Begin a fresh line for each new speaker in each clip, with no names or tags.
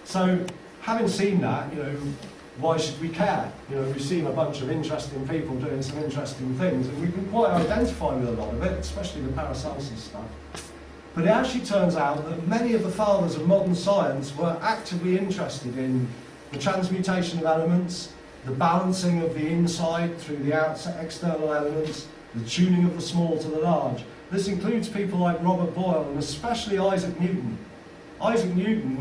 So, having seen that, why should we care? We've seen a bunch of interesting people doing some interesting things, and we can quite identify with a lot of it, especially the Paracelsus stuff. But it actually turns out that many of the fathers of modern science were actively interested in the transmutation of elements, the balancing of the inside through the external elements, the tuning of the small to the large. This includes people like Robert Boyle and especially Isaac Newton. Isaac Newton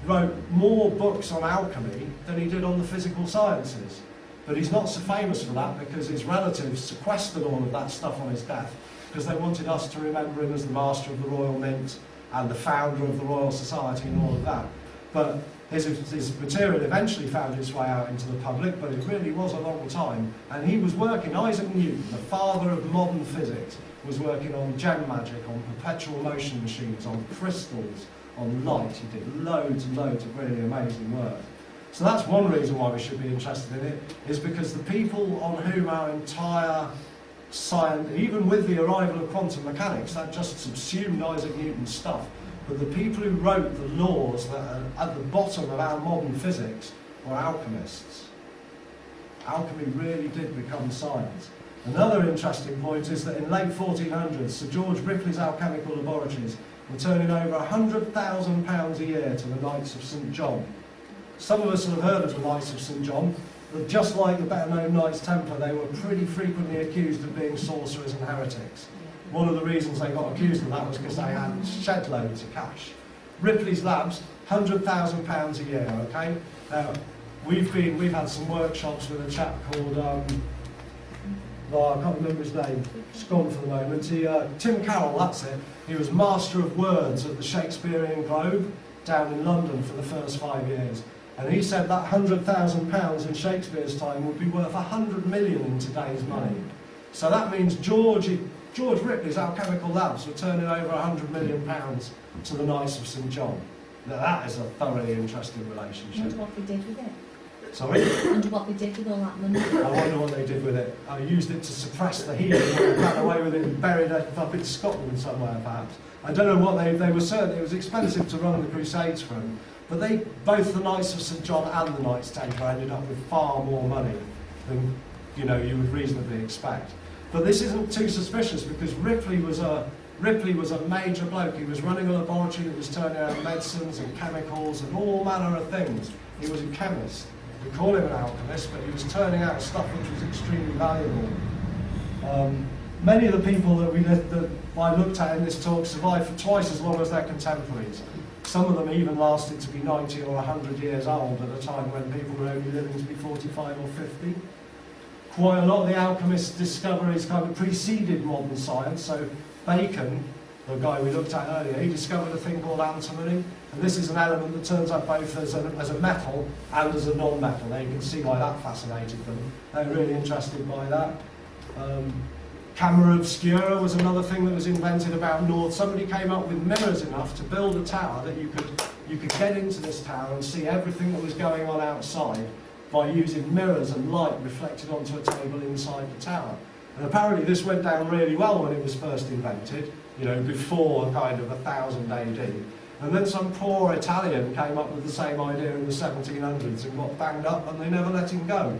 wrote more books on alchemy than he did on the physical sciences. But he's not so famous for that because his relatives sequestered all of that stuff on his death because they wanted us to remember him as the master of the Royal Mint and the founder of the Royal Society and all of that. But his material eventually found its way out into the public, but it really was a long time. And he was working, Isaac Newton, the father of modern physics, was working on gem magic, on perpetual motion machines, on crystals, on light. He did loads and loads of really amazing work. So that's one reason why we should be interested in it, is because the people on whom our entire science, even with the arrival of quantum mechanics, that just subsumed Isaac Newton's stuff. But the people who wrote the laws that are at the bottom of our modern physics were alchemists. Alchemy really did become science. Another interesting point is that in late 1400s, Sir George Ripley's alchemical laboratories were turning over £100,000 a year to the Knights of St. John. Some of us have heard of the Knights of St. John, but just like the better-known Knights Templar, they were pretty frequently accused of being sorcerers and heretics. One of the reasons they got accused of that was because they had shed loads of cash. Ripley's Labs, £100,000 a year, okay? Now, we've had some workshops with a chap called, I can't remember his name, it's gone for the moment. Tim Carroll, that's it. He was Master of Words at the Shakespearean Globe down in London for the first 5 years. And he said that £100,000 in Shakespeare's time would be worth 100 million in today's money. So that means George Ripley's alchemical labs were turning over £100 million to the Knights of St. John. Now that is a thoroughly interesting relationship.
And what they did with it.
Sorry?
And what they did with all that money.
I wonder what they did with it. I used it to suppress the heat and ran away with it and buried it up in Scotland somewhere perhaps. I don't know what they were certain. It was expensive to run the Crusades for them. But both the Knights of St. John and the Knights Templar ended up with far more money than you would reasonably expect. But this isn't too suspicious because Ripley was a major bloke. He was running a laboratory that was turning out medicines and chemicals and all manner of things. He was a chemist. We call him an alchemist, but he was turning out stuff which was extremely valuable. Many of the people that I looked at in this talk survived for twice as long as their contemporaries. Some of them even lasted to be 90 or 100 years old at a time when people were only living to be 45 or 50. Quite a lot of the alchemists' discoveries kind of preceded modern science. So Bacon, the guy we looked at earlier, he discovered a thing called antimony, and this is an element that turns up both as a metal and as a non-metal. Now you can see why that fascinated them. They were really interested by that. Camera obscura was another thing that was invented about north. Somebody came up with mirrors enough to build a tower that you could get into this tower and see everything that was going on outside by using mirrors and light reflected onto a table inside the tower. And apparently this went down really well when it was first invented, before kind of 1000 AD. And then some poor Italian came up with the same idea in the 1700s and got banged up and they never let him go.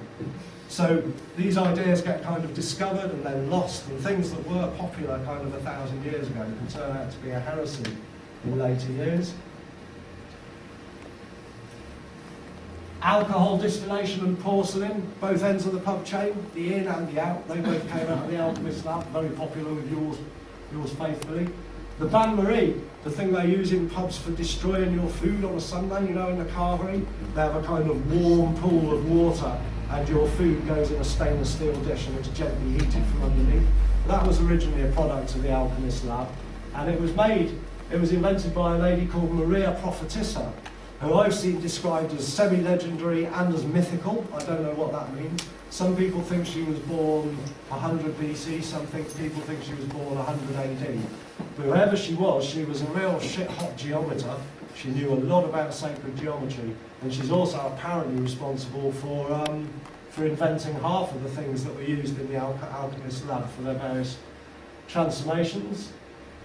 So these ideas get kind of discovered and then lost, and things that were popular kind of 1,000 years ago can turn out to be a heresy in later years. Alcohol distillation and porcelain, both ends of the pub chain, the in and the out, they both came out of the alchemist lab, very popular with yours faithfully. The bain-marie, the thing they use in pubs for destroying your food on a Sunday, in the carvery, they have a kind of warm pool of water and your food goes in a stainless steel dish and it's gently heated from underneath. That was originally a product of the alchemist lab, and it was invented by a lady called Maria Prophetissa, who I've seen described as semi-legendary and as mythical. I don't know what that means. Some people think she was born 100 BC, some people think she was born 100 AD. But whoever she was a real shit-hot geometer. She knew a lot about sacred geometry, and she's also apparently responsible for inventing half of the things that were used in the alchemist lab for their various transformations.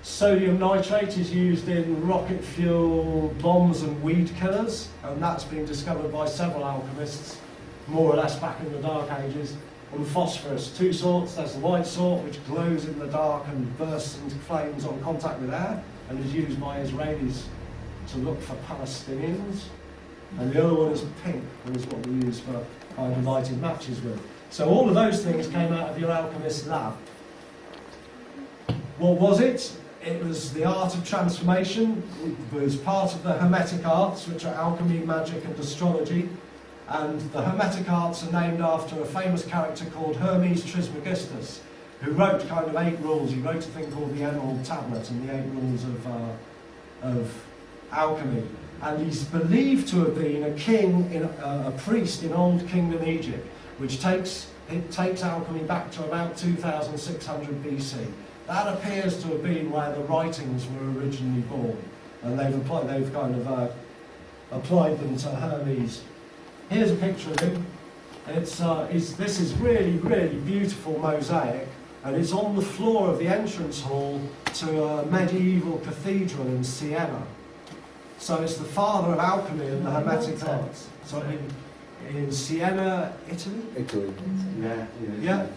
Sodium nitrate is used in rocket fuel bombs and weed killers, and that's been discovered by several alchemists, more or less back in the Dark Ages. And phosphorus, two sorts. There's the white sort, which glows in the dark and bursts into flames on contact with air, and is used by Israelis to look for Palestinians. And the other one is pink, which is what we use for kind of lighting matches with. So all of those things came out of your alchemist lab. What was it? It was the art of transformation. It was part of the Hermetic arts, which are alchemy, magic and astrology. And the Hermetic arts are named after a famous character called Hermes Trismegistus, who wrote kind of 8 rules. He wrote a thing called the Emerald Tablet and the 8 rules of alchemy. And he's believed to have been a king, a priest in Old Kingdom Egypt, which takes alchemy back to about 2600 BC. That appears to have been where the writings were originally born, and they've kind of applied them to Hermes. Here's a picture of him. This is really, really beautiful mosaic, and it's on the floor of the entrance hall to a medieval cathedral in Siena. So it's the father of alchemy and the Hermetic arts. So in Siena, Italy?
Italy.
Yeah.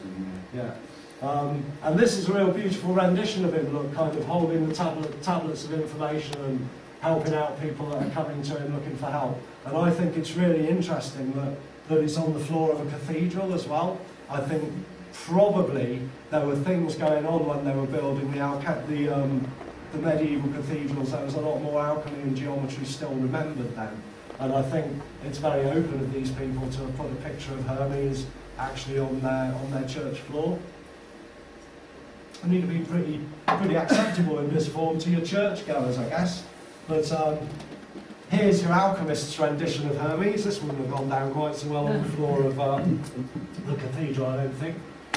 And this is a real beautiful rendition of him, look, kind of holding the tablets of information and helping out people that are coming to him looking for help. And I think it's really interesting that it's on the floor of a cathedral as well. I think probably there were things going on when they were building the medieval cathedrals. There was a lot more alchemy and geometry still remembered then. And I think it's very open of these people to have put a picture of Hermes actually on their church floor. I need to be pretty acceptable in this form to your churchgoers, I guess. But here's your alchemist's rendition of Hermes. This wouldn't have gone down quite so well on the floor of the cathedral, I don't think.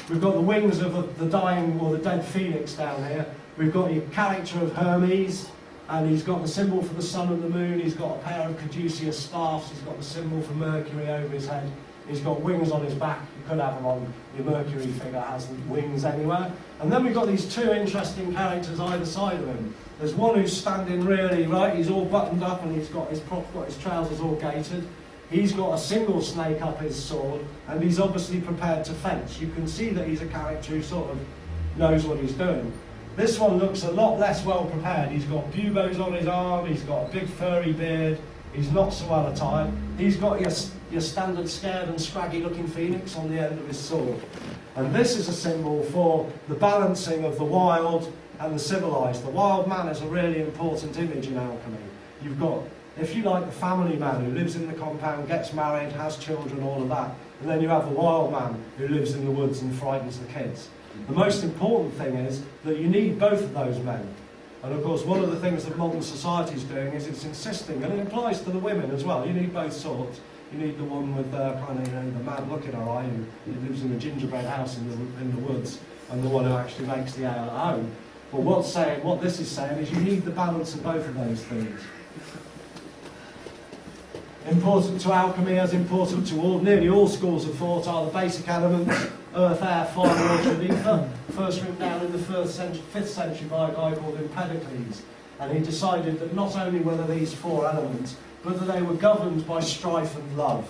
We've got the wings of the dying or the dead phoenix down here. We've got your character of Hermes, and he's got the symbol for the sun and the moon. He's got a pair of caduceus staffs. He's got the symbol for Mercury over his head. He's got wings on his back. You could have them on your Mercury figure, has wings anywhere. And then we've got these two interesting characters either side of him. There's one who's standing really right. He's all buttoned up and he's got his trousers all gaitered. He's got a single snake up his sword, and he's obviously prepared to fence. You can see that he's a character who sort of knows what he's doing. This one looks a lot less well prepared. He's got buboes on his arm, he's got a big furry beard, he's not so well attired. He's got your standard scared and scraggy looking phoenix on the end of his sword. And this is a symbol for the balancing of the wild and the civilized. The wild man is a really important image in alchemy. You've got, if you like, the family man who lives in the compound, gets married, has children, all of that. And then you have the wild man who lives in the woods and frightens the kids. The most important thing is that you need both of those men. And of course, one of the things that modern society is doing is it's insisting, and it applies to the women as well. You need both sorts. You need the one with kind of, the mad look in her eye who lives in a gingerbread house in the woods, and the one who actually makes the ale at home. But what this is saying is you need the balance of both of those things. Important to alchemy, as important to nearly all schools of thought, are the basic elements: earth, air, fire, water and ether. First written down in the 5th century by a guy called Empedocles. And he decided that not only were there these 4 elements, but that they were governed by strife and love.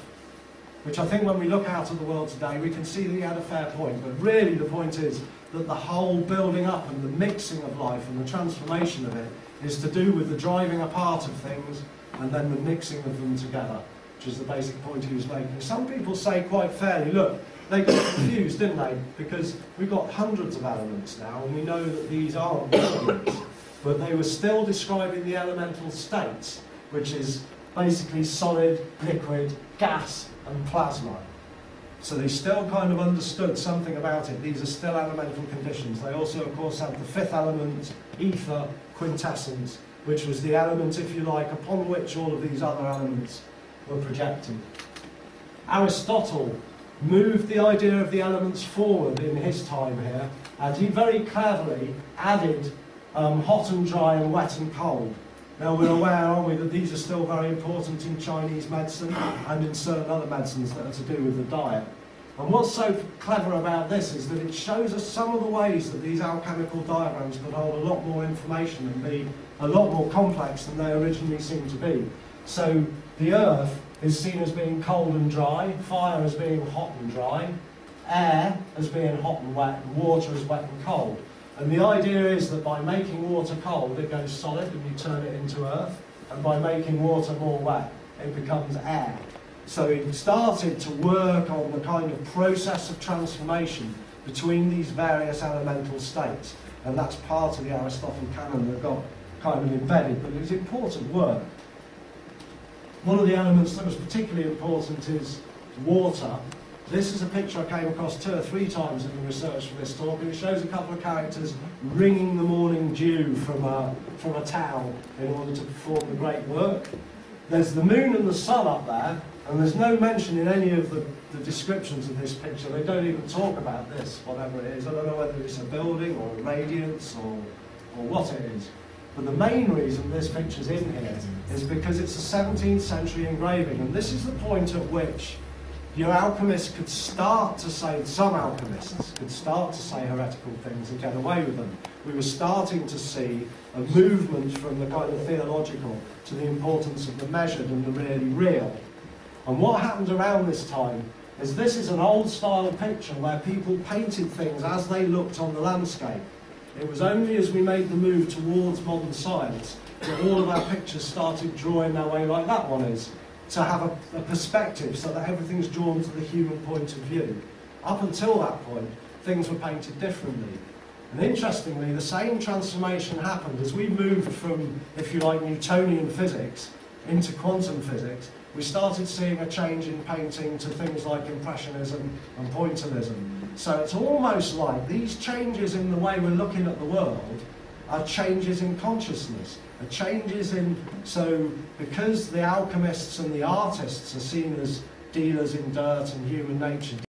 Which I think when we look out at the world today, we can see that he had a fair point. But really the point is that the whole building up and the mixing of life and the transformation of it is to do with the driving apart of things and then the mixing of them together, which is the basic point he was making. Some people say quite fairly, look, they got confused, didn't they? Because we've got hundreds of elements now, and we know that these aren't elements, but they were still describing the elemental states, which is basically solid, liquid, gas, and plasma. So they still kind of understood something about it. These are still elemental conditions. They also, of course, have the 5th element, ether, quintessence, which was the element, if you like, upon which all of these other elements were projected. Aristotle moved the idea of the elements forward in his time here, and he very cleverly added hot and dry and wet and cold. Now we're aware, aren't we, that these are still very important in Chinese medicine and in certain other medicines that are to do with the diet. And what's so clever about this is that it shows us some of the ways that these alchemical diagrams could hold a lot more information and be a lot more complex than they originally seemed to be. So the earth is seen as being cold and dry, fire as being hot and dry, air as being hot and wet, and water as wet and cold. And the idea is that by making water cold, it goes solid and you turn it into earth, and by making water more wet, it becomes air. So it started to work on the kind of process of transformation between these various elemental states, and that's part of the Aristotelian canon that got kind of embedded, but it's important work. One of the elements that was particularly important is water. This is a picture I came across 2 or 3 times in the research for this talk, and it shows a couple of characters wringing the morning dew from a towel in order to perform the great work. There's the moon and the sun up there, and there's no mention in any of the descriptions of this picture. They don't even talk about this, whatever it is. I don't know whether it's a building or a radiance or what it is. But the main reason this picture's in here is because it's a 17th century engraving, and this is the point at which your alchemists could start to say, some alchemists could start to say heretical things and get away with them. We were starting to see a movement from the kind of theological to the importance of the measured and the really real. And what happened around this time is this is an old style picture where people painted things as they looked on the landscape. It was only as we made the move towards modern science that all of our pictures started drawing their way like that one is, to have a perspective so that everything's drawn to the human point of view. Up until that point, things were painted differently. And interestingly, the same transformation happened as we moved from, if you like, Newtonian physics into quantum physics. We started seeing a change in painting to things like Impressionism and Pointillism. So it's almost like these changes in the way we're looking at the world are changes in consciousness, are changes in, so because the alchemists and the artists are seen as dealers in dirt and human nature,